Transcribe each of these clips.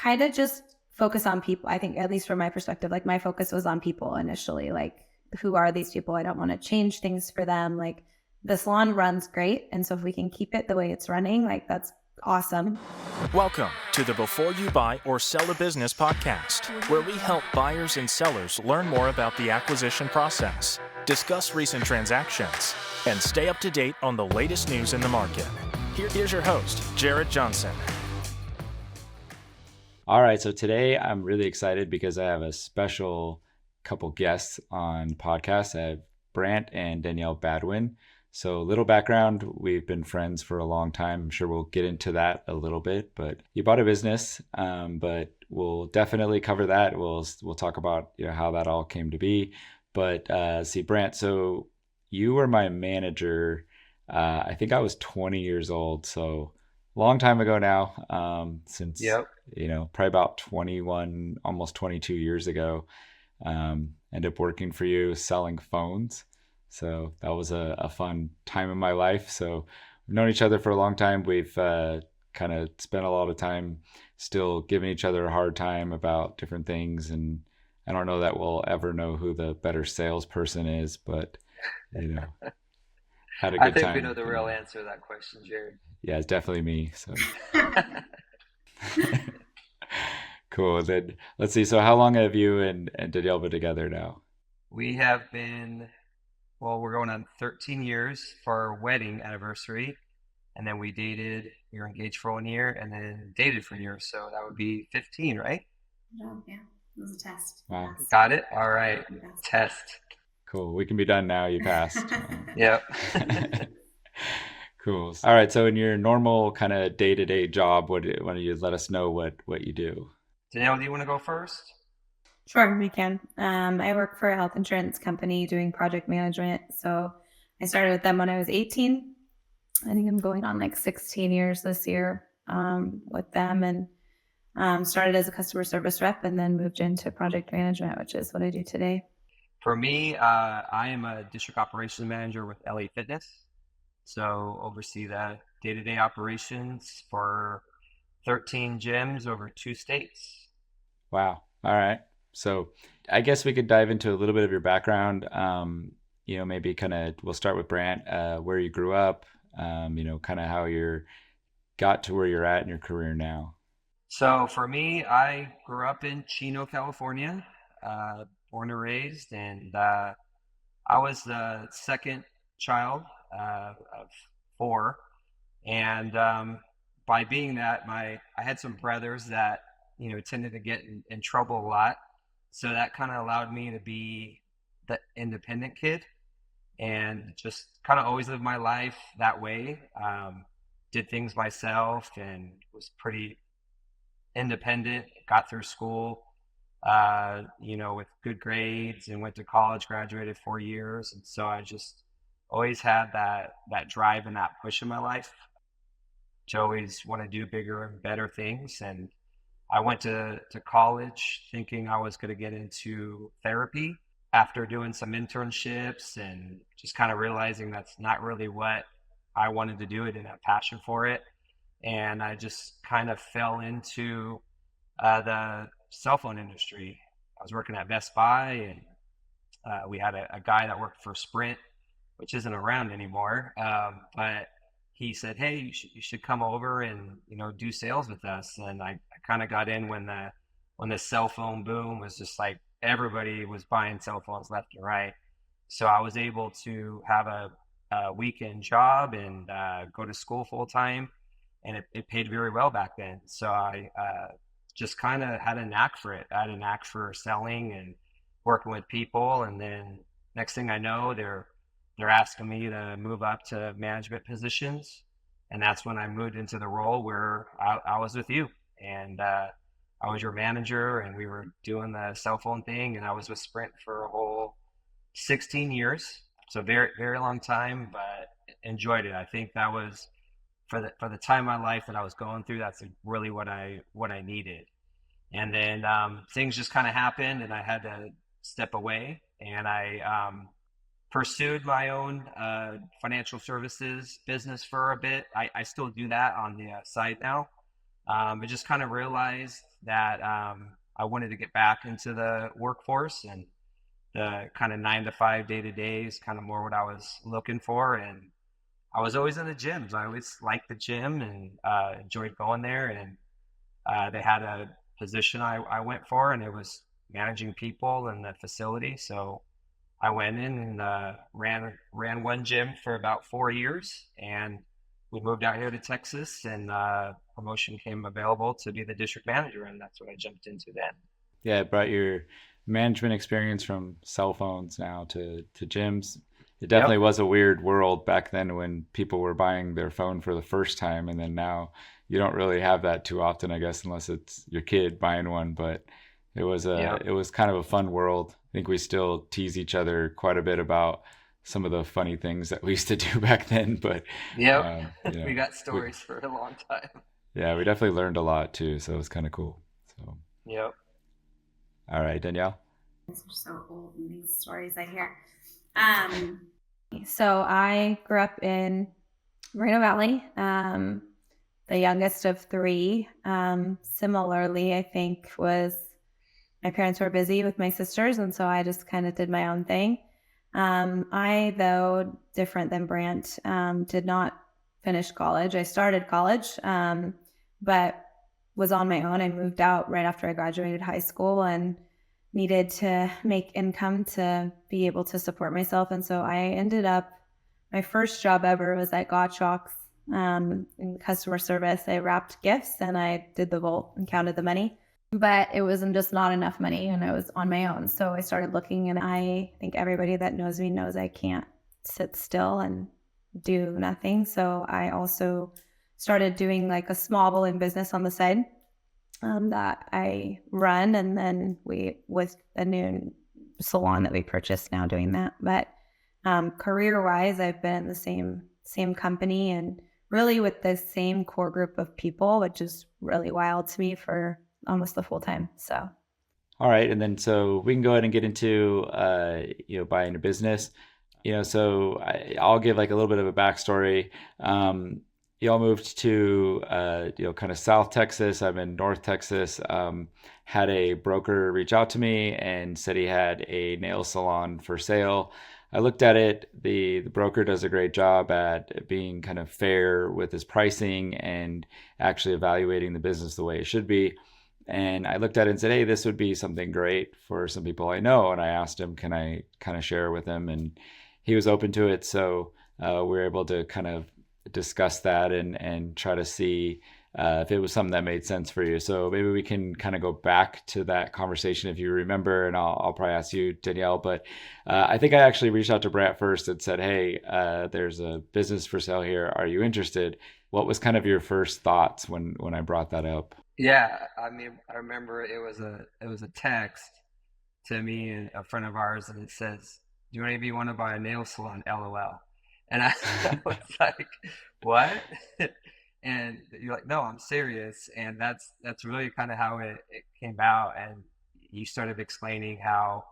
kind of just focus on people. I think, at least from my perspective, like my focus was on people initially. Like, who are these people? I don't want to change things for them. Like, the salon runs great. And so if we can keep it the way it's running, like, that's awesome. Welcome to the Before You Buy or Sell a Business podcast, where we help buyers and sellers learn more about the acquisition process, discuss recent transactions, and stay up to date on the latest news in the market. Here's your host, Jared Johnson. All right, so today I'm really excited because I have a special couple guests on podcast. I have Brandt and Danielle Badouin. So little background, we've been friends for a long time. I'm sure we'll get into that a little bit, but you bought a business, but we'll definitely cover that. We'll talk about how that all came to be. But see, Brandt, so you were my manager. I think I was 20 years old, so long time ago now, since, Yep. Probably about 21, almost 22 years ago. Ended up working for you selling phones. So that was a fun time in my life. So we've known each other for a long time. We've kind of spent a lot of time still giving each other a hard time about different things. And I don't know that we'll ever know who the better salesperson is, but, had a I good think time. we know the real answer to that question, Jared. Yeah, it's definitely me. So cool. Then let's see. So how long have you and Danielle been together now? We have been, we're going on 13 years for our wedding anniversary. And then we were engaged for 1 year and then dated for a year. So that would be 15, right? Yeah, it was a test. Wow. Got it? All right. Test. Cool. We can be done now. You passed. Yep. Cool. All right. So in your normal kind of day-to-day job, why don't you let us know what you do? Danielle, do you want to go first? Sure, we can. I work for a health insurance company doing project management. So I started with them when I was 18. I think I'm going on like 16 years this year with them, and started as a customer service rep and then moved into project management, which is what I do today. For me, I am a district operations manager with LA Fitness. So oversee the day-to-day operations for 13 gyms over 2 states. Wow. All right. So I guess we could dive into a little bit of your background. Maybe we'll start with Brandt, where you grew up, kind of how you got to where you're at in your career now. So for me, I grew up in Chino, California, born and raised, and I was the second child of 4. And by being that, I had some brothers that, tended to get in trouble a lot. So that kind of allowed me to be the independent kid and just kind of always lived my life that way. Did things myself and was pretty independent, got through school, with good grades and went to college, graduated 4 years. And so I just always had that drive and that push in my life to always want to do bigger and better things. And I went to college thinking I was going to get into therapy after doing some internships and just kind of realizing that's not really what I wanted to do. I didn't have passion for it. And I just kind of fell into the cell phone industry. I was working at Best Buy, and we had a guy that worked for Sprint, which isn't around anymore. But he said, "Hey, you should come over and do sales with us." And I kind of got in when the cell phone boom was just like everybody was buying cell phones left and right. So I was able to have a weekend job and go to school full time, and it paid very well back then. So I just kind of had a knack for it. I had a knack for selling and working with people, and then next thing I know, they're asking me to move up to management positions. And that's when I moved into the role where I was with you. And I was your manager, and we were doing the cell phone thing. And I was with Sprint for a whole 16 years. So very, very long time, but enjoyed it. I think that was for the time of my life that I was going through. That's really what I needed. And then things just kind of happened, and I had to step away. And I pursued my own financial services business for a bit. I still do that on the side now, I just kind of realized that I wanted to get back into the workforce, and the kind of 9 to 5 day to day is kind of more what I was looking for. And I was always in the gyms. I always liked the gym and enjoyed going there. And they had a position I went for, and it was managing people in the facility. So I went in and ran one gym for about 4 years, and we moved out here to Texas, and promotion came available to be the district manager, and that's what I jumped into then. Yeah, it brought your management experience from cell phones now to gyms. It definitely Yep. was a weird world back then when people were buying their phone for the first time, and then now you don't really have that too often, I guess, unless it's your kid buying one. But Yep. it was kind of a fun world. I think we still tease each other quite a bit about some of the funny things that we used to do back then. But Yep. you We know, got we stories for a long time. yeah, we definitely learned a lot too. So it was kind of cool. So Yep. all right, Danielle. These are so old, and these stories I hear. Um, so I grew up in Moreno Valley, the youngest of three. Similarly, I think was my parents were busy with my sisters, and so I just kind of did my own thing. I, though different than Brandt, did not finish college. I started college, but was on my own. I moved out right after I graduated high school and needed to make income to be able to support myself. And so I ended up, my first job ever was at Gottschalk's in customer service. I wrapped gifts and I did the vault and counted the money. But it wasn't just not enough money, and I was on my own. So I started looking, and I think everybody that knows me knows I can't sit still and do nothing. So I also started doing like a small balloon business on the side that I run, and then we with a new salon that we purchased now doing that. But career-wise, I've been in the same company and really with the same core group of people, which is really wild to me for almost the full time. So All right, and then so we can go ahead and get into buying a business. I'll give like a little bit of a backstory. Y'all moved to kind of South Texas. I'm in North Texas. Had a broker reach out to me and said he had a nail salon for sale. I looked at it. The broker does a great job at being kind of fair with his pricing and actually evaluating the business the way it should be. And I looked at it and said, hey, this would be something great for some people I know. And I asked him, can I kind of share with him? And he was open to it. So we were able to kind of discuss that and try to see if it was something that made sense for you. So maybe we can kind of go back to that conversation if you remember, and I'll probably ask you, Danielle. But I think I actually reached out to Brant first and said, hey, there's a business for sale here. Are you interested? What was kind of your first thoughts when I brought that up? Yeah, I mean, I remember it was a text to me and a friend of ours, and it says, "Do any of you want to buy a nail salon? LOL." And I, I was like, "What?" And you're like, "No, I'm serious." And that's really kind of how it came out. And you started explaining how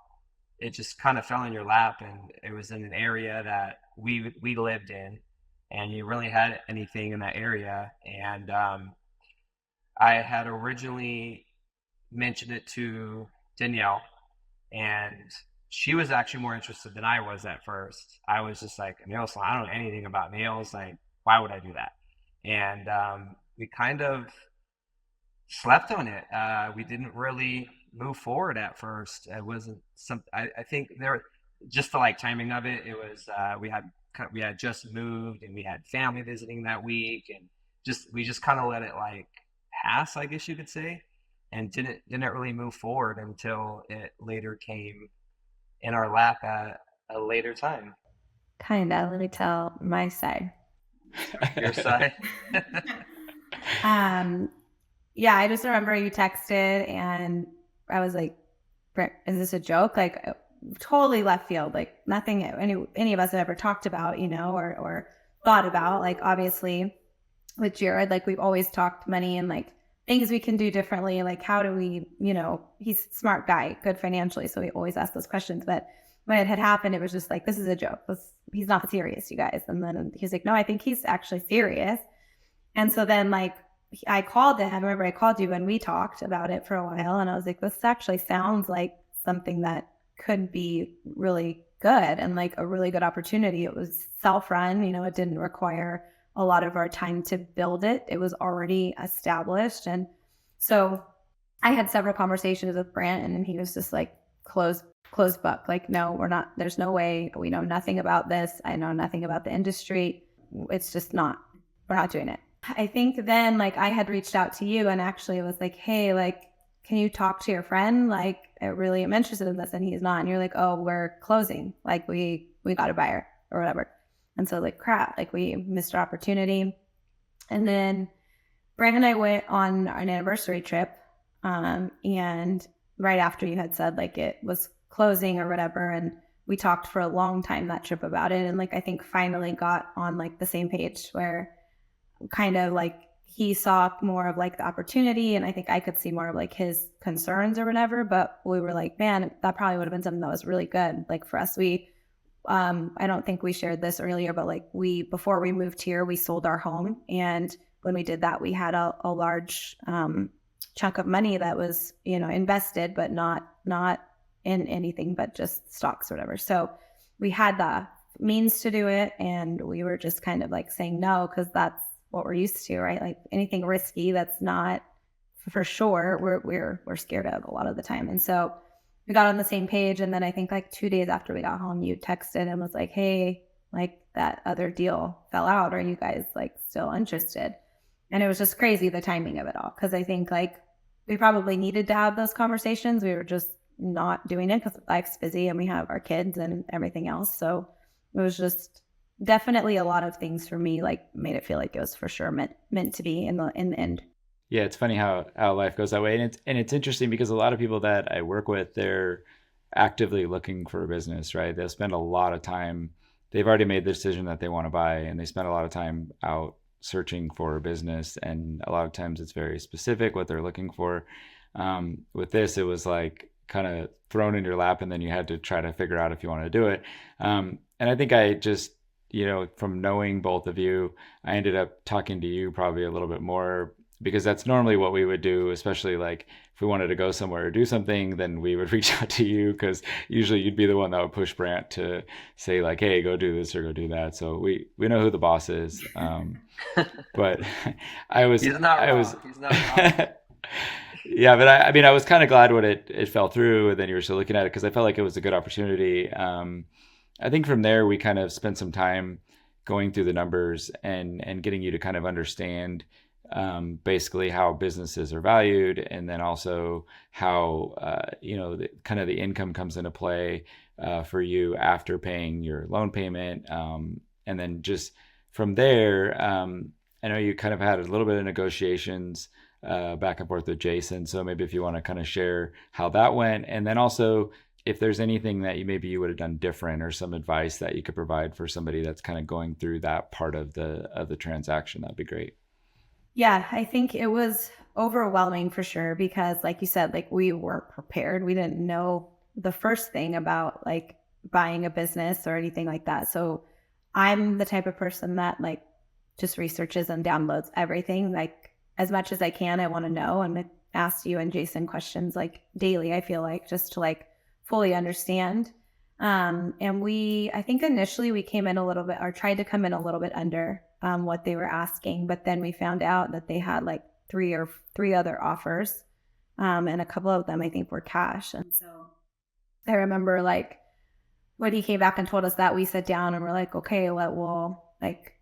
it just kind of fell in your lap, and it was in an area that we lived in, and you really had anything in that area. And I had originally mentioned it to Danielle, and she was actually more interested than I was at first. I was just like, a nail salon, I don't know anything about nails. Like, why would I do that? And we kind of slept on it. We didn't really move forward at first. It wasn't some. I think there, just the like timing of it. It was we had just moved, and we had family visiting that week, and we just kind of let it like pass, I guess you could say, and didn't really move forward until it later came in our lap at a later time. kind of, let me tell my side. Your side. um, yeah, I just remember you texted and I was like, "Brent, is this a joke?" Like totally left field, like nothing any of us had ever talked about, or thought about. Like obviously with Jared, like we've always talked money and like things we can do differently. Like how do we, he's a smart guy, good financially. So we always ask those questions. But when it had happened, it was just like, this is a joke. He's not serious, you guys. And then he was like, no, I think he's actually serious. And so then like I called him. I remember I called you and we talked about it for a while, and I was like, this actually sounds like something that could be really good and like a really good opportunity. It was self-run, it didn't require a lot of our time to build it. It was already established. And so I had several conversations with Brandt, and he was just like, closed book. Like, no, we're not, there's no way. We know nothing about this. I know nothing about the industry. It's just not, we're not doing it. I think then like I had reached out to you and actually was like, hey, like, can you talk to your friend? Like, I really am interested in this. And he's not. And you're like, oh, we're closing. Like we got a buyer or whatever. And so like, crap, like we missed our opportunity. And then Brandon and I went on an anniversary trip. And right after you had said like it was closing or whatever. And we talked for a long time that trip about it. And like, I think finally got on like the same page where kind of like he saw more of like the opportunity, and I think I could see more of like his concerns or whatever. But we were like, man, that probably would have been something that was really good. Like for us, I don't think we shared this earlier, but like before we moved here, we sold our home. And when we did that, we had a large chunk of money that was, invested, but not in anything but just stocks or whatever. So we had the means to do it. And we were just kind of like saying no, because that's what we're used to, right? Like anything risky that's not for sure, we're scared of a lot of the time. And so we got on the same page. And then I think like 2 days after we got home, you texted and was like, hey, like that other deal fell out. Are you guys like still interested? And it was just crazy, the timing of it all. Cause I think like we probably needed to have those conversations. We were just not doing it because life's busy and we have our kids and everything else. So it was just definitely a lot of things for me, like made it feel like it was for sure meant to be in the end. Yeah, it's funny how life goes that way, and it's interesting because a lot of people that I work with, they're actively looking for a business, right? They'll spend a lot of time. They've already made the decision that they want to buy, and they spend a lot of time out searching for a business, and a lot of times it's very specific what they're looking for. With this, it was like kind of thrown in your lap, and then you had to try to figure out if you want to do it. And I think I just, from knowing both of you, I ended up talking to you probably a little bit more, because that's normally what we would do, especially like if we wanted to go somewhere or do something, then we would reach out to you, because usually you'd be the one that would push Brandt to say like, hey, go do this or go do that. So we know who the boss is. But He's not wrong. He's not wrong. Yeah, but I mean, I was kind of glad when it fell through, and then you were still looking at it, because I felt like it was a good opportunity. I think from there we kind of spent some time going through the numbers and getting you to kind of understand basically how businesses are valued, and then also how kind of the income comes into play for you after paying your loan payment, and then just from there, I know you kind of had a little bit of negotiations back and forth with Jason. So maybe if you want to kind of share how that went, and then also if there's anything that you would have done different, or some advice that you could provide for somebody that's kind of going through that part of the transaction, that'd be great. Yeah, I think it was overwhelming for sure, because like you said, like we weren't prepared. We didn't know the first thing about like buying a business or anything like that. So I'm the type of person that like just researches and downloads everything. Like as much as I can, I want to know, and ask you and Jason questions like daily, I feel like, just to like fully understand. And I think initially we came in a little bit, or tried to come in a little bit under what they were asking, but then we found out that they had like three other offers, and a couple of them I think were cash. And so I remember like when he came back and told us that, we sat down and we're like, okay, well, like,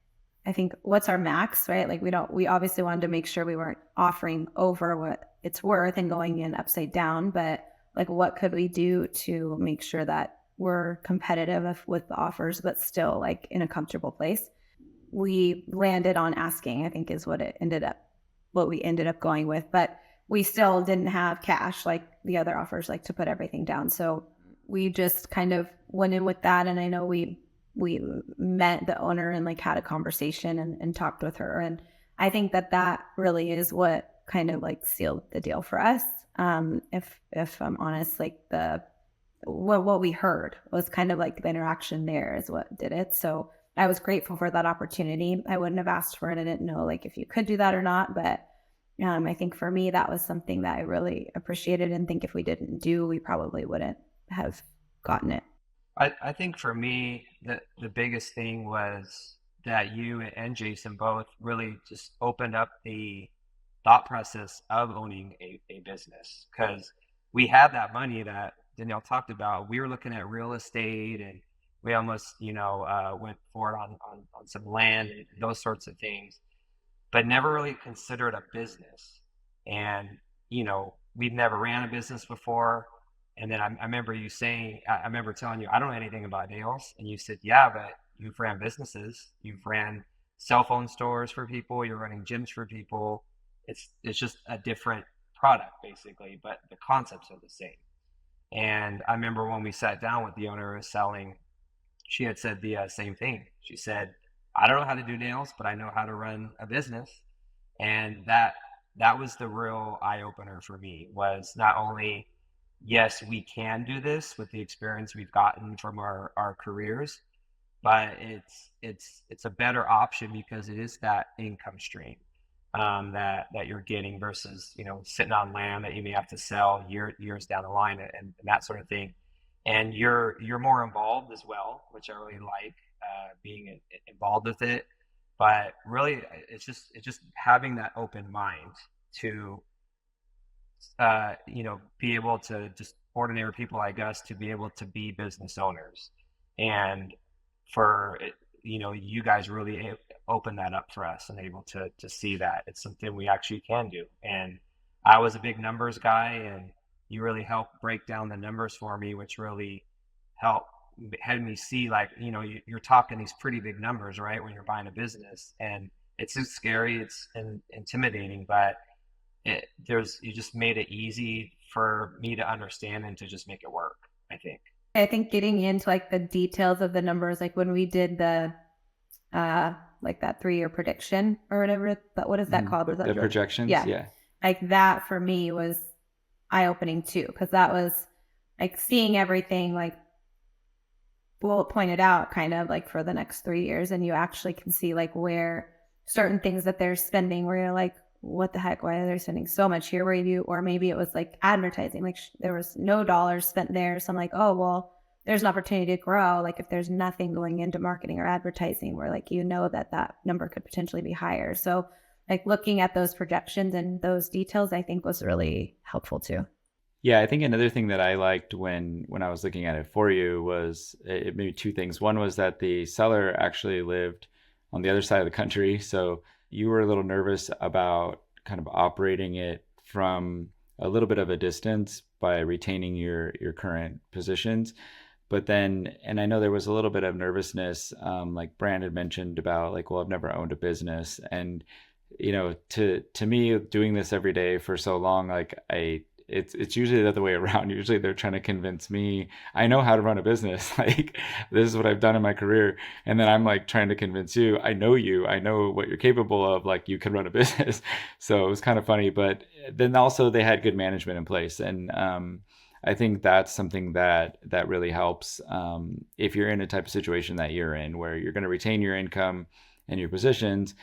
I think what's our max, right? Like we obviously wanted to make sure we weren't offering over what it's worth and going in upside down, but like what could we do to make sure that we're competitive with the offers, but still like in a comfortable place? We landed on asking, I think is what we ended up going with, but we still didn't have cash like the other offers, like to put everything down. So we just kind of went in with that. And I know we met the owner and like had a conversation and talked with her. And I think that really is what kind of like sealed the deal for us. If I'm honest, like what we heard was kind of like the interaction there is what did it. So I was grateful for that opportunity. I wouldn't have asked for it. I didn't know like if you could do that or not, but I think for me, that was something that I really appreciated and think if we didn't do, we probably wouldn't have gotten it. I think for me, the biggest thing was that you and Jason both really just opened up the thought process of owning a business, because we had that money that Danielle talked about. We were looking at real estate, and we almost, went for it on some land and those sorts of things, but never really considered a business. And, we've never ran a business before. And then I remember you saying, I remember telling you, I don't know anything about nails. And you said, yeah, but you've ran businesses. You've ran cell phone stores for people. You're running gyms for people. It's just a different product, basically, but the concepts are the same. And I remember when we sat down with the owner of Selling, she had said the same thing. She said, I don't know how to do nails, but I know how to run a business. And that was the real eye opener for me, was not only, yes, we can do this with the experience we've gotten from our careers, but it's a better option because it is that income stream that you're getting versus, sitting on land that you may have to sell years down the line, and that sort of thing. And you're more involved as well, which I really like, being involved with it. But really, it's just having that open mind to be able to, just ordinary people like us, to be able to be business owners. And for you guys really opened that up for us and able to see that it's something we actually can do. And I was a big numbers guy, and you really helped break down the numbers for me, which really helped had me see, like, you're talking these pretty big numbers, right, when you're buying a business. And it's just scary, it's intimidating, but you just made it easy for me to understand and to just make it work, I think. I think getting into like the details of the numbers, like when we did the like that 3-year prediction or whatever, but what is that called? Was that The projections? Yeah. Yeah. Like that for me was eye-opening too, because that was like seeing everything like bullet pointed out kind of like for the next 3 years, and you actually can see like where certain things that they're spending where you're like, what the heck, why are they spending so much here? Or maybe it was like advertising, like there was no dollars spent there. So I'm like, oh, well, there's an opportunity to grow. Like if there's nothing going into marketing or advertising, where like, that number could potentially be higher. So like looking at those projections and those details, I think was really helpful too. Yeah, I think another thing that I liked when I was looking at it for you was maybe two things. One was that the seller actually lived on the other side of the country, so you were a little nervous about kind of operating it from a little bit of a distance by retaining your current positions. But then, and I know there was a little bit of nervousness, like Brandt had mentioned about like, well, I've never owned a business, and to me, doing this every day for so long, like it's usually the other way around. Usually they're trying to convince me I know how to run a business. Like this is what I've done in my career. And then I'm like trying to convince you, I know what you're capable of, like you can run a business. So it was kind of funny, but then also they had good management in place. And I think that's something that really helps if you're in a type of situation that you're in where you're going to retain your income and your positions.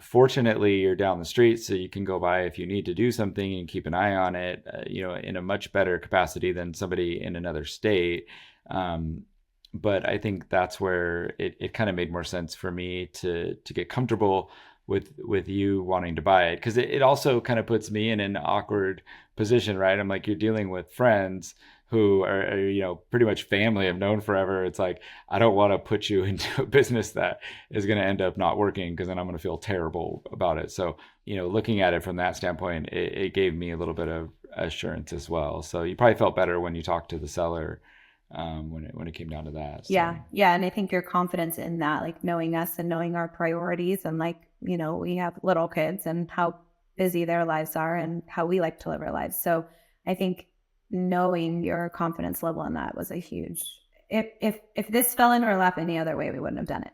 Fortunately, you're down the street, so you can go by if you need to do something and keep an eye on it, in a much better capacity than somebody in another state. But I think that's where it kind of made more sense for me to get comfortable with you wanting to buy it, because it also kind of puts me in an awkward position, right? I'm like, you're dealing with friends who are pretty much family I've known forever. It's like, I don't want to put you into a business that is going to end up not working, because then I'm going to feel terrible about it. So, looking at it from that standpoint, it gave me a little bit of assurance as well. So you probably felt better when you talked to the seller, when it came down to that. So. Yeah. And I think your confidence in that, like knowing us and knowing our priorities, and like, we have little kids and how busy their lives are and how we like to live our lives. So I think knowing your confidence level in that was a huge, if this fell in our lap any other way, we wouldn't have done it.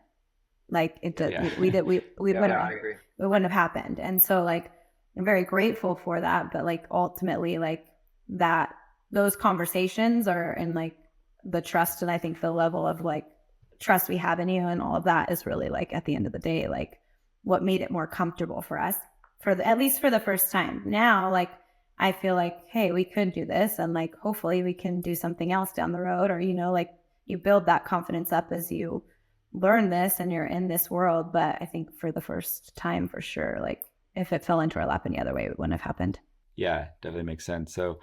Like it did. Yeah. We wouldn't I agree. It wouldn't have happened. And so like, I'm very grateful for that, but like ultimately like that, those conversations are in like the trust. And I think the level of like trust we have in you and all of that is really like at the end of the day, like what made it more comfortable for us. at least for the first time. Now, like, I feel like, hey, we could do this, and like, hopefully we can do something else down the road, or, like you build that confidence up as you learn this and you're in this world. But I think for the first time, for sure, like if it fell into our lap any other way, it wouldn't have happened. Yeah, definitely makes sense. So,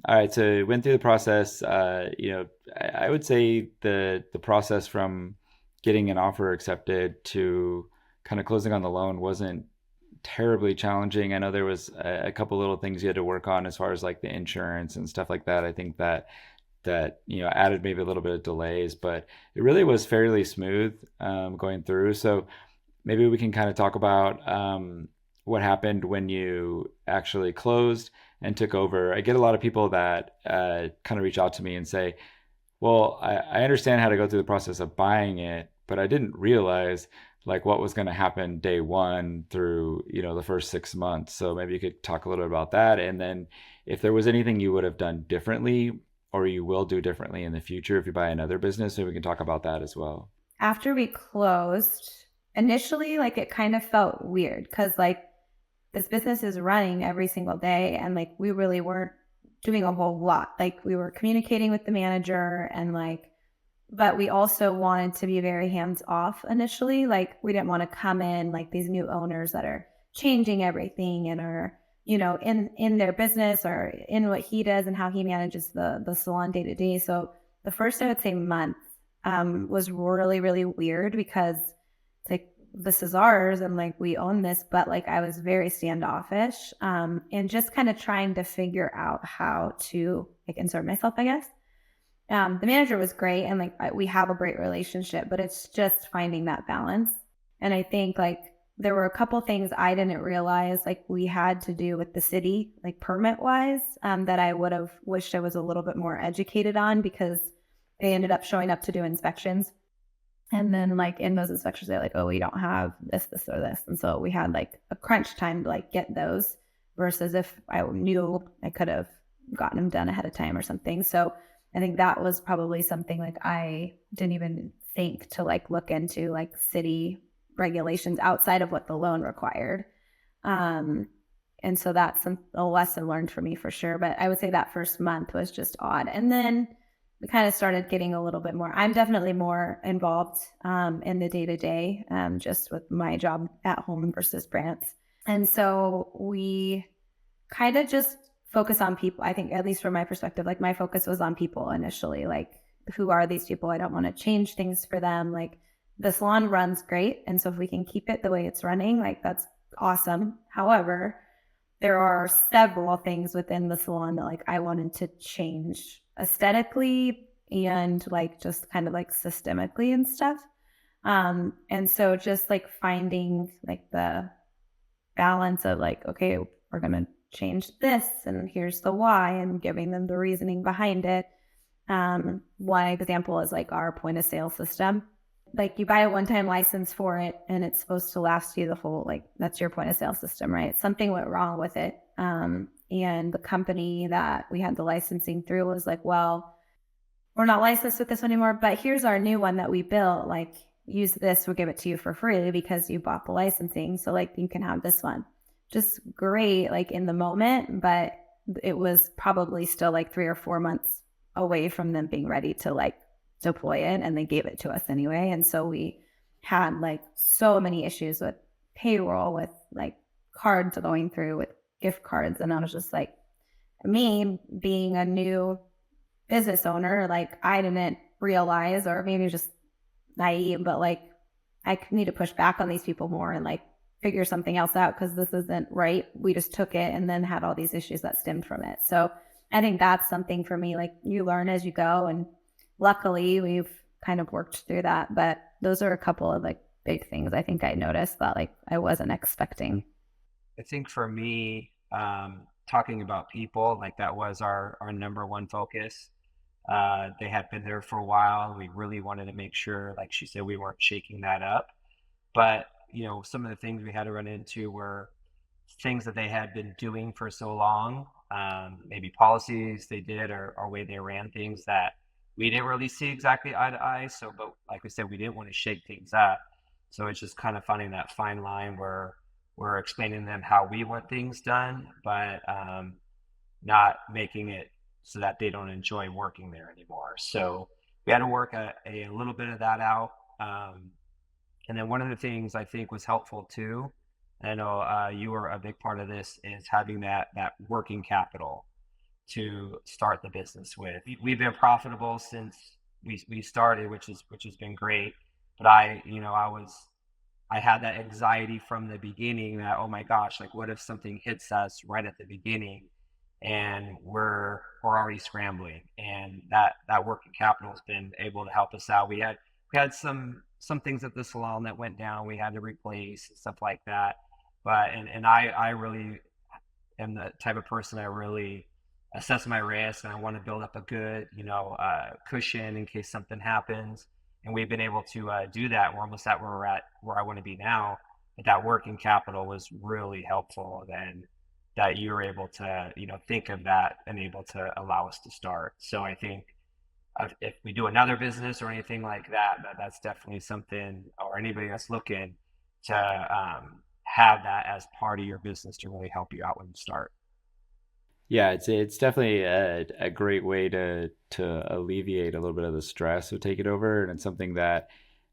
all right, so went through the process. I would say the process from getting an offer accepted to kind of closing on the loan wasn't terribly challenging. I know there was a couple little things you had to work on as far as like the insurance and stuff like that. I think that added maybe a little bit of delays, but it really was fairly smooth going through. So maybe we can kind of talk about what happened when you actually closed and took over. I get a lot of people that kind of reach out to me and say, well, I understand how to go through the process of buying it, but I didn't realize like what was going to happen day one through, the first 6 months. So maybe you could talk a little bit about that. And then if there was anything you would have done differently or you will do differently in the future if you buy another business, so we can talk about that as well. After we closed, initially, like it kind of felt weird because like this business is running every single day, and like we really weren't doing a whole lot. Like we were communicating with the manager, and like, but we also wanted to be very hands off initially. Like we didn't want to come in like these new owners that are changing everything and are, in their business or in what he does and how he manages the salon day to day. So the first, I would say, month was really, really weird because it's like, this is ours and like we own this, but like I was very standoffish and just kind of trying to figure out how to like insert myself, I guess. The manager was great and like we have a great relationship, but it's just finding that balance. And I think like there were a couple things I didn't realize like we had to do with the city, like permit wise, that I would have wished I was a little bit more educated on, because they ended up showing up to do inspections. And then like in those inspections, they're like, oh, we don't have this, or this. And so we had like a crunch time to like get those, versus if I knew, I could have gotten them done ahead of time or something. So I think that was probably something like I didn't even think to like look into, like city regulations outside of what the loan required. And so that's a lesson learned for me for sure. But I would say that first month was just odd. And then we kind of started getting a little bit more. I'm definitely more involved in the day to day, just with my job at home versus Brandt's. And so we kind of just focus on people. I think, at least from my perspective, like my focus was on people initially. Like, who are these people? I don't want to change things for them. Like, the salon runs great. And so if we can keep it the way it's running, like that's awesome. However, there are several things within the salon that like I wanted to change aesthetically and like just kind of like systemically and stuff. And so just like finding like the balance of like, okay, we're going to change this and here's the why, and giving them the reasoning behind it. One example is like our point of sale system. Like you buy a one-time license for it and it's supposed to last you the whole, like that's your point of sale system, right? Something went wrong with it. And the company that we had the licensing through was like, well, we're not licensed with this anymore, but here's our new one that we built. Like, use this, we'll give it to you for free because you bought the licensing. So like you can have this one. Just great, like in the moment, but it was probably still like 3 or 4 months away from them being ready to like deploy it, and they gave it to us anyway. And so we had like so many issues with payroll, with like cards going through, with gift cards. And I was just like, me being a new business owner, like I didn't realize, or maybe just naive, but like I need to push back on these people more and like figure something else out, because this isn't right. We just took it and then had all these issues that stemmed from it. So I think that's something for me, like you learn as you go, and luckily we've kind of worked through that. But those are a couple of like big things I think I noticed that like I wasn't expecting. I think for me, talking about people, like that was our number one focus. They had been there for a while. We really wanted to make sure, like she said, we weren't shaking that up. But, some of the things we had to run into were things that they had been doing for so long, maybe policies they did, or way they ran things that we didn't really see exactly eye to eye. So, but like we said, we didn't want to shake things up. So it's just kind of finding that fine line where we're explaining to them how we want things done, but not making it so that they don't enjoy working there anymore. So we had to work a little bit of that out. And then one of the things I think was helpful too, I know you were a big part of this, is having that working capital to start the business with. We've been profitable since we started, which has been great. But I had that anxiety from the beginning that, oh my gosh, like what if something hits us right at the beginning and we're already scrambling, and that working capital has been able to help us out. We had some things at the salon that went down, we had to replace and stuff like that. But and I really am the type of person that really assess my risk, and I want to build up a good cushion in case something happens. And we've been able to do that. We're almost at where I want to be now. But that working capital was really helpful. Then that you were able to think of that and able to allow us to start. So I think if we do another business or anything like that, that's definitely something, or anybody that's looking to have that as part of your business to really help you out when you start. Yeah, it's definitely a great way to alleviate a little bit of the stress of taking over, and it's something that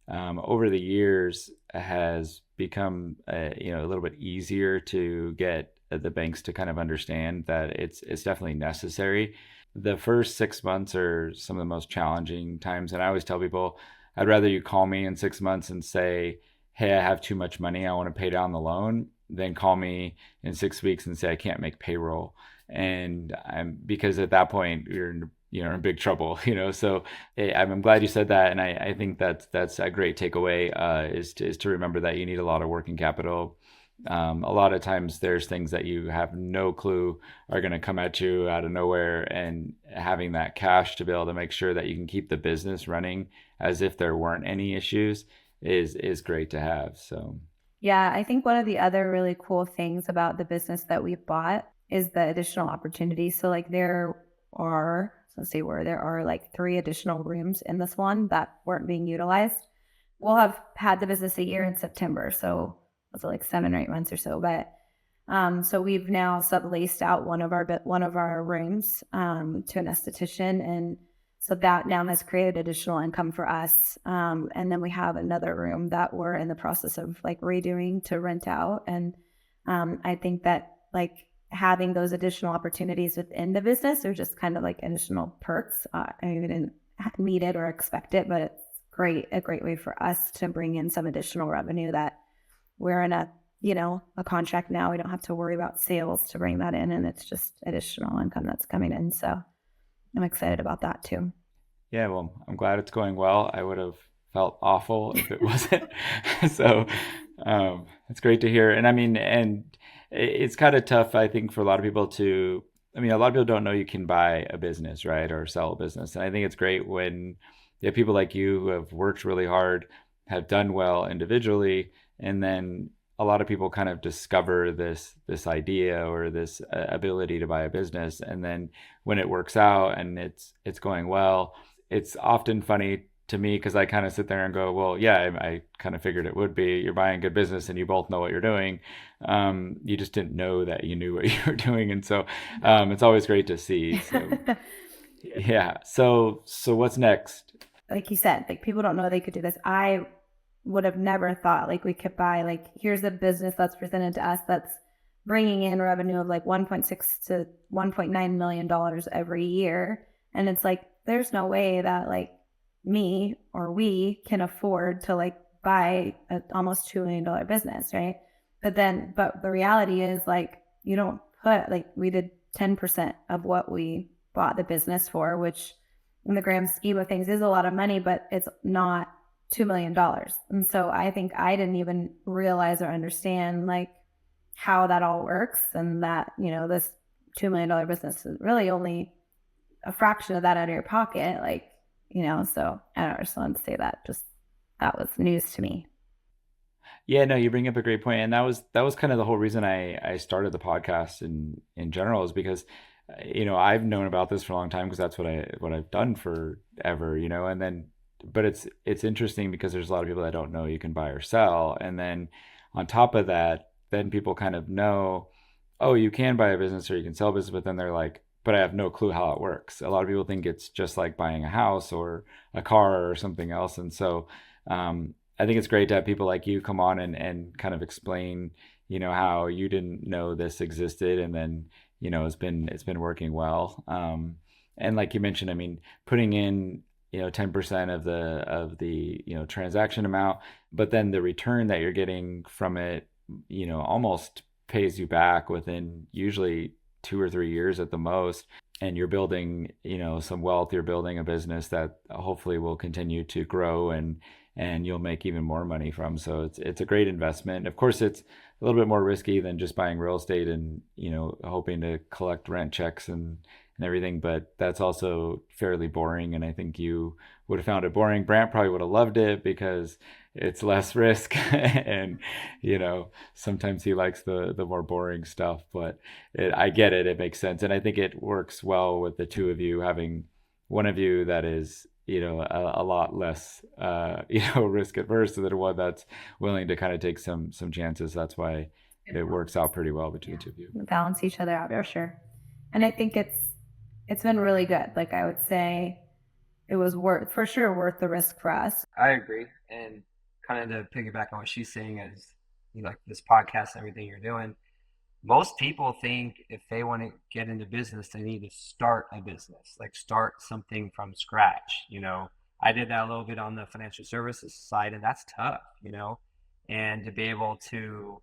over the years has become a little bit easier to get the banks to kind of understand that it's definitely necessary. The first 6 months are some of the most challenging times, and I always tell people I'd rather you call me in 6 months and say, "Hey, I have too much money, I want to pay down the loan," than call me in 6 weeks and say I can't make payroll. And I'm because at that point you're in big trouble, So I'm glad you said that, and I think that's a great takeaway, is to remember that you need a lot of working capital. A lot of times there's things that you have no clue are going to come at you out of nowhere, and having that cash to be able to make sure that you can keep the business running as if there weren't any issues is great to have. So Yeah, I think one of the other really cool things about the business that we bought is the additional opportunities. So like there are like 3 additional rooms in this one that weren't being utilized. We'll have had the business a year in September, so was it like 7 or 8 months or so? But so we've now subleased out one of our rooms to an esthetician, and so that now has created additional income for us. And then we have another room that we're in the process of like redoing to rent out. And I think that like having those additional opportunities within the business are just kind of like additional perks. I didn't need it or expect it, but it's a great way for us to bring in some additional revenue that we're in a contract now. We don't have to worry about sales to bring that in, and it's just additional income that's coming in. So I'm excited about that too. yeah, well, I'm glad it's going well. I would have felt awful if it wasn't. So it's great to hear. And I mean, and it's kind of tough, I think, for a lot of people to. I mean, a lot of people don't know you can buy a business, right, or sell a business. And I think it's great when you have people like you who have worked really hard, have done well individually, and then a lot of people kind of discover this idea or this ability to buy a business, and then when it works out and it's going well, it's often funny to me because I kind of sit there and go, well, yeah, I kind of figured it would be. You're buying good business and you both know what you're doing. You just didn't know that you knew what you were doing, and so it's always great to see. So yeah. So what's next? Like you said, like people don't know they could do this. I would have never thought like we could buy, like, here's a business that's presented to us that's bringing in revenue of like 1.6 to 1.9 million dollars every year, and it's like there's no way that like me or we can afford to like buy an almost $2 million business, right? But the reality is like you don't put, like, we did 10% of what we bought the business for, which in the grand scheme of things is a lot of money, but it's not $2 million. And so I think I didn't even realize or understand like how that all works, and that, this $2 million business is really only a fraction of that out of your pocket. Like, so I don't know, I just wanted to say that was news to me. Yeah, no, you bring up a great point, and that was kind of the whole reason I started the podcast in general, is because I've known about this for a long time because that's what I've done forever, and then but it's interesting because there's a lot of people that don't know you can buy or sell, and then on top of that, then people kind of know, oh, you can buy a business or you can sell a business, but then they're like, but I have no clue how it works. A lot of people think it's just like buying a house or a car or something else. And so I think it's great to have people like you come on and kind of explain, how you didn't know this existed, and then, it's been working well. And like you mentioned, I mean, putting in, 10% of the transaction amount, but then the return that you're getting from it, almost pays you back within usually 2 or 3 years at the most. And you're building, some wealth. You're building a business that hopefully will continue to grow, and you'll make even more money from. So it's a great investment. Of course, it's a little bit more risky than just buying real estate and, hoping to collect rent checks and everything, but that's also fairly boring. And I think you would have found it boring. Brandt probably would have loved it because it's less risk and, sometimes he likes the more boring stuff, but I get it. It makes sense. And I think it works well with the two of you, having one of you that is, a lot less, risk adverse than one that's willing to kind of take some chances. That's why it works out pretty well between the two of you. Balance each other out for sure. And I think it's been really good. Like I would say it was worth the risk for us. I agree. And kind of to piggyback on what she's saying is, like this podcast and everything you're doing, most people think if they want to get into business, they need to start a business, like start something from scratch. I did that a little bit on the financial services side, and that's tough, and to be able to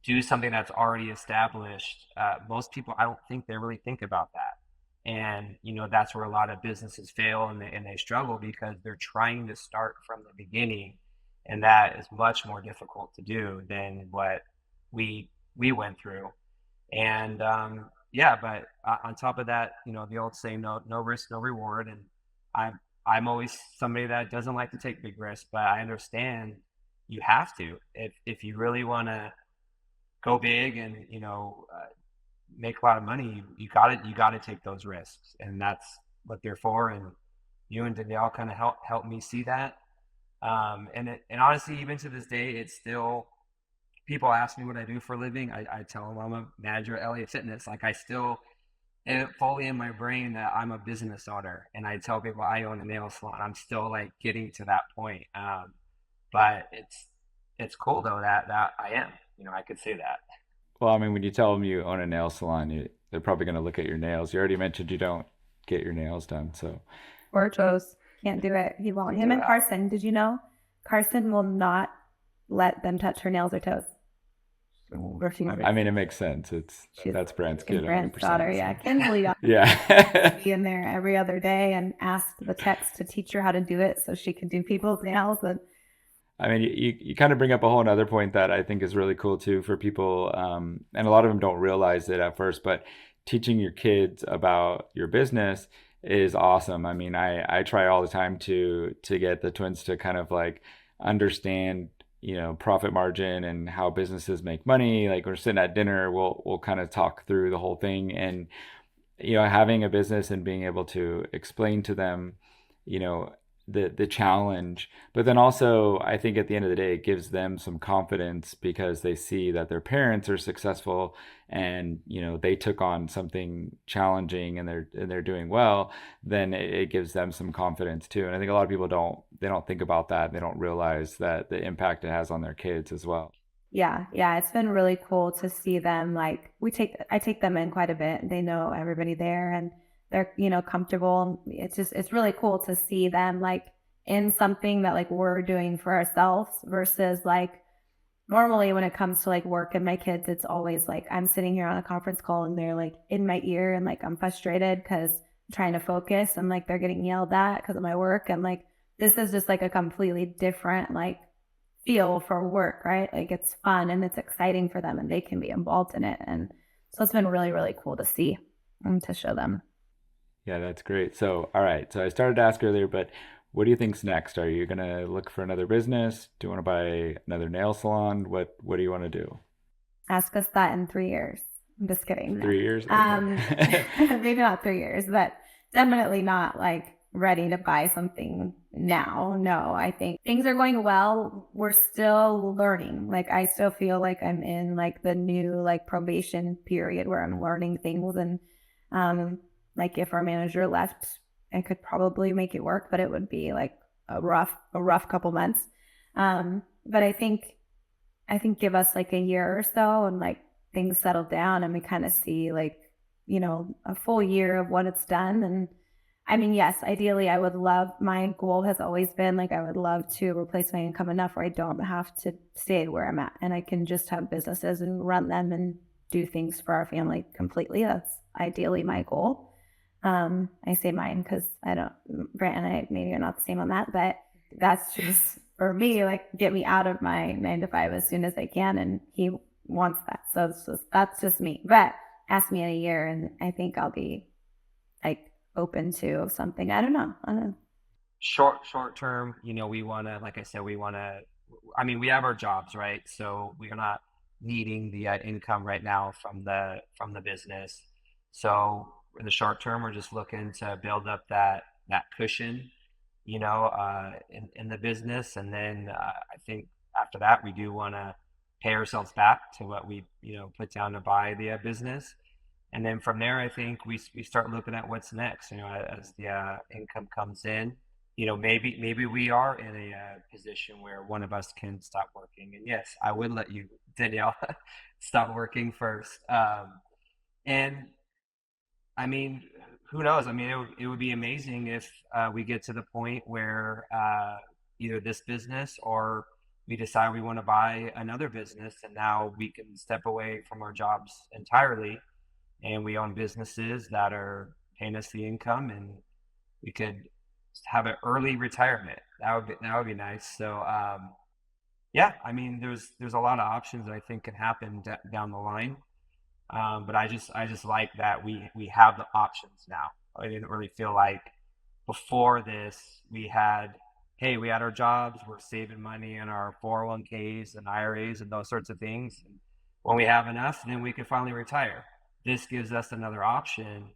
do something that's already established, most people, I don't think they really think about that. And, that's where a lot of businesses fail and they struggle because they're trying to start from the beginning. And that is much more difficult to do than what we went through. And but on top of that, the old saying, no risk, no reward. And I'm always somebody that doesn't like to take big risks, but I understand you have to if you really want to go big and make a lot of money. You got to take those risks, and that's what they're for. And you and Danielle kind of help me see that. And honestly, even to this day, it's still, people ask me what I do for a living. I tell them I'm a manager at Elliott Fitness. Like it fully in my brain that I'm a business owner, and I tell people I own a nail salon. I'm still like getting to that point. But it's cool though that I am. I could say that. Well, I mean, when you tell them you own a nail salon, they're probably going to look at your nails. You already mentioned you don't get your nails done, so. Or toes. Can't do it. He won't. Him and Carson, did you know? Carson will not let them touch her nails or toes. I mean, it makes sense. That's Brandt's kid. Brandt's daughter, yeah. Kinsley yeah. be in there every other day and ask the techs to teach her how to do it so she could do people's nails. And I mean, you kind of bring up a whole other point that I think is really cool too for people, and a lot of them don't realize it at first, but teaching your kids about your business is awesome. I mean, I try all the time to get the twins to kind of like understand, profit margin and how businesses make money. Like we're sitting at dinner, we'll kind of talk through the whole thing, and having a business and being able to explain to them, the challenge, but then also I think at the end of the day it gives them some confidence because they see that their parents are successful and they took on something challenging and they're doing well. Then it gives them some confidence too. And I think a lot of people don't think about that. They don't realize that the impact it has on their kids as well. Yeah, it's been really cool to see them. Like I take them in quite a bit. They know everybody there and they're comfortable. It's really cool to see them like in something that like we're doing for ourselves versus like normally when it comes to like work and my kids, it's always like I'm sitting here on a conference call and they're like in my ear and like I'm frustrated because I'm trying to focus and like they're getting yelled at because of my work. And like this is just like a completely different like feel for work, right? Like it's fun and it's exciting for them and they can be involved in it. And so it's been really, really cool to see and to show them. Yeah, that's great. So, all right. So I started to ask earlier, but what do you think's next? Are you going to look for another business? Do you want to buy another nail salon? What do you want to do? Ask us that in 3 years. I'm just kidding. 3 years? Maybe not 3 years, but definitely not like ready to buy something now. No, I think things are going well. We're still learning. Like I still feel like I'm in like the new like probation period where I'm learning things. And like if our manager left, I could probably make it work, but it would be like a rough couple months. But I think give us like a year or so and like things settle down and we kind of see like, a full year of what it's done. And I mean, yes, ideally I would love, my goal has always been like, I would love to replace my income enough where I don't have to stay where I'm at and I can just have businesses and run them and do things for our family completely. That's ideally my goal. I say mine because Brant and I maybe are not the same on that, but that's just for me, like get me out of my 9 to 5 as soon as I can. And he wants that. So that's just me. But ask me in a year and I think I'll be like open to something. I don't know. Short term, we want to, like I said, I mean, we have our jobs, right? So we're not needing the income right now from the business. So in the short term, we're just looking to build up that cushion, in the business. And then I think after that, we do want to pay ourselves back to what we, put down to buy the business. And then from there, I think we start looking at what's next, as the income comes in. Maybe we are in a position where one of us can stop working. And yes, I would let you, Danielle, stop working first. And I mean, who knows? I mean, it would be amazing if we get to the point where either this business or we decide we want to buy another business and now we can step away from our jobs entirely and we own businesses that are paying us the income and we could have an early retirement. That would be nice. So yeah, I mean, there's a lot of options that I think can happen down the line. But I just like that we have the options now. I didn't really feel like before this we had our jobs, we're saving money in our 401ks and IRAs and those sorts of things. And when we have enough, then we can finally retire. This gives us another option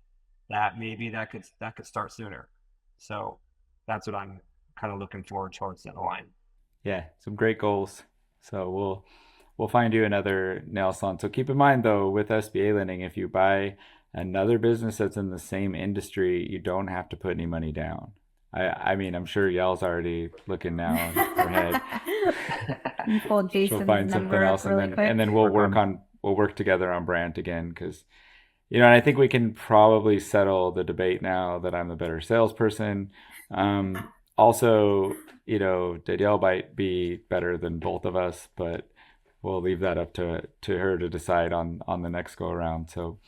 that maybe that could start sooner. So that's what I'm kind of looking forward towards down the line. Yeah, some great goals. So we'll find you another nail salon. So keep in mind though, with SBA lending, if you buy another business that's in the same industry, you don't have to put any money down. I mean, I'm sure Yell's already looking now in her head. You pull She'll Jason's find something number else, up really quick. and then we'll work together on Brandt again because and I think we can probably settle the debate now that I'm the better salesperson. Also, Danielle might be better than both of us, but we'll leave that up to her to decide on the next go around. So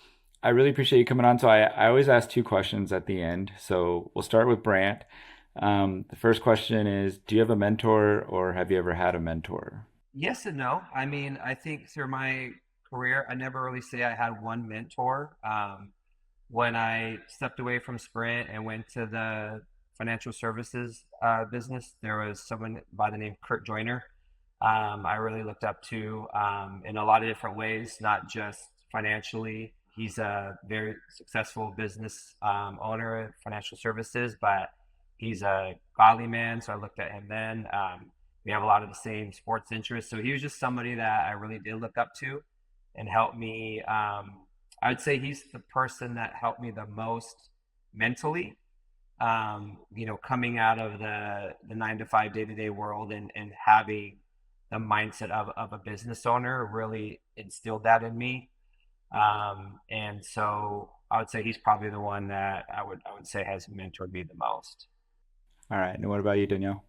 I really appreciate you coming on. So I always ask 2 questions at the end. So we'll start with Brandt. The first question is, do you have a mentor or have you ever had a mentor? Yes and no. I mean, I think through my career, I never really say I had one mentor. When I stepped away from Sprint and went to the financial services business, there was someone by the name Kurt Joyner. I really looked up to in a lot of different ways, not just financially. He's a very successful business owner of financial services, but he's a godly man. So I looked at him then. We have a lot of the same sports interests. So he was just somebody that I really did look up to and helped me. I would say he's the person that helped me the most mentally, coming out of the 9 to 5 day-to-day world and having the mindset of a business owner really instilled that in me. And so I would say he's probably the one that I would say has mentored me the most. All right. And what about you, Danielle?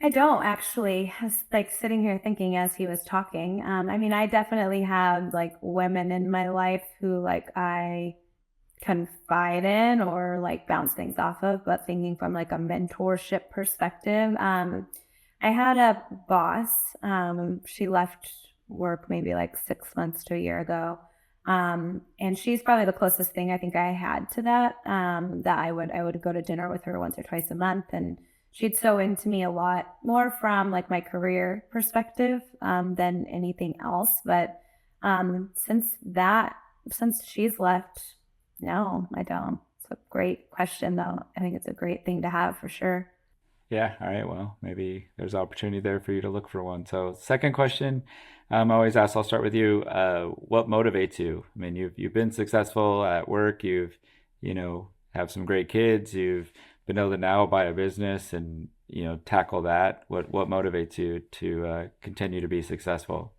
I don't actually. I was like sitting here thinking as he was talking. I mean, I definitely have like women in my life who like I confide in or like bounce things off of, but thinking from like a mentorship perspective, I had a boss. She left work maybe like 6 months to a year ago. And she's probably the closest thing I think I had to that. That I would go to dinner with her once or twice a month, and she'd sew into me a lot more from like my career perspective than anything else. But since she's left, no, I don't. It's a great question, though. I think it's a great thing to have for sure. Yeah, all right. Well, maybe there's opportunity there for you to look for one. So, second question, I always ask. I'll start with you. What motivates you? I mean, you've been successful at work. Have some great kids. You've been able to now buy a business and tackle that. What motivates you to continue to be successful?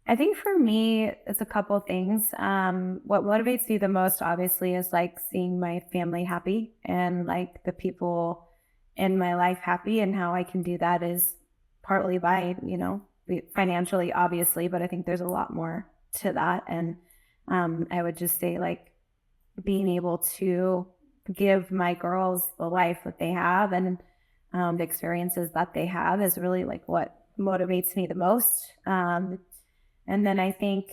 I think for me, it's a couple things. What motivates me the most, obviously, is like seeing my family happy and like the people in my life happy. And how I can do that is partly by, financially, obviously, but I think there's a lot more to that. And I would just say, like, being able to give my girls the life that they have and the experiences that they have is really like what motivates me the most. And then I think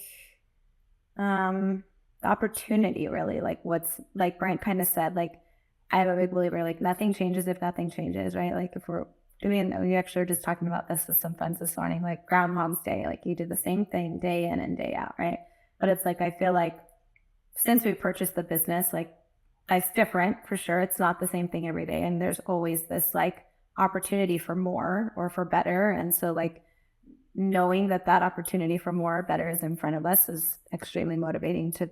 the opportunity really, like what's like Brent kind of said, like I'm a big believer, like nothing changes if nothing changes, right? Like if we're doing, we actually were just talking about this with some friends this morning, like Groundhog's Day, like you did the same thing day in and day out, right? But it's like, I feel like since we purchased the business, like it's different for sure. It's not the same thing every day. And there's always this like opportunity for more or for better. And so like, knowing that that opportunity for more or better is in front of us is extremely motivating to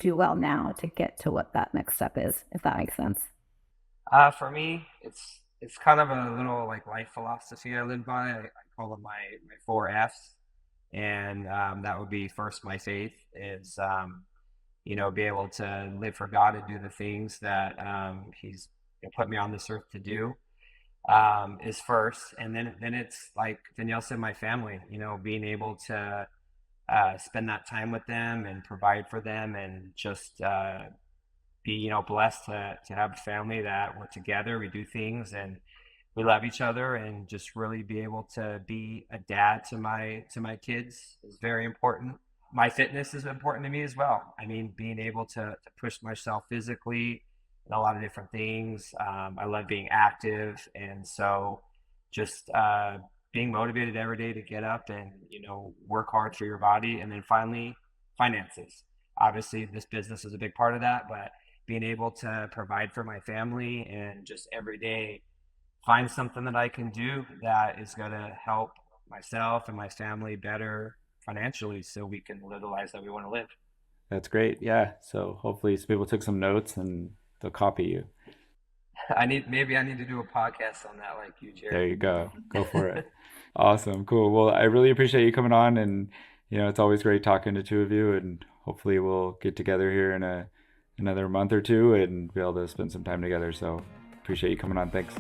do well now to get to what that next step is, if that makes sense. For me, it's kind of a little like life philosophy I live by. I call them my four F's, and that would be first my faith is be able to live for God and do the things that He's put me on this earth to do. Is first, and then it's like Danielle said, my family. Being able to spend that time with them and provide for them, and just be blessed to have a family that we're together, we do things, and we love each other, and just really be able to be a dad to my kids is very important. My fitness is important to me as well. I mean, being able to push myself physically and a lot of different things. I love being active, and so just being motivated every day to get up and work hard for your body. And then finally, finances. Obviously, this business is a big part of that, but being able to provide for my family and just every day find something that I can do that is going to help myself and my family better financially, so we can live the lives that we want to live. That's great. Yeah. So hopefully some people took some notes and they'll copy you. Maybe I need to do a podcast on that like you, There Jared. you go. Go for it. Awesome. Cool. Well, I really appreciate you coming on, and it's always great talking to two of you, and hopefully we'll get together here in another month or two and be able to spend some time together. So appreciate you coming on. Thanks.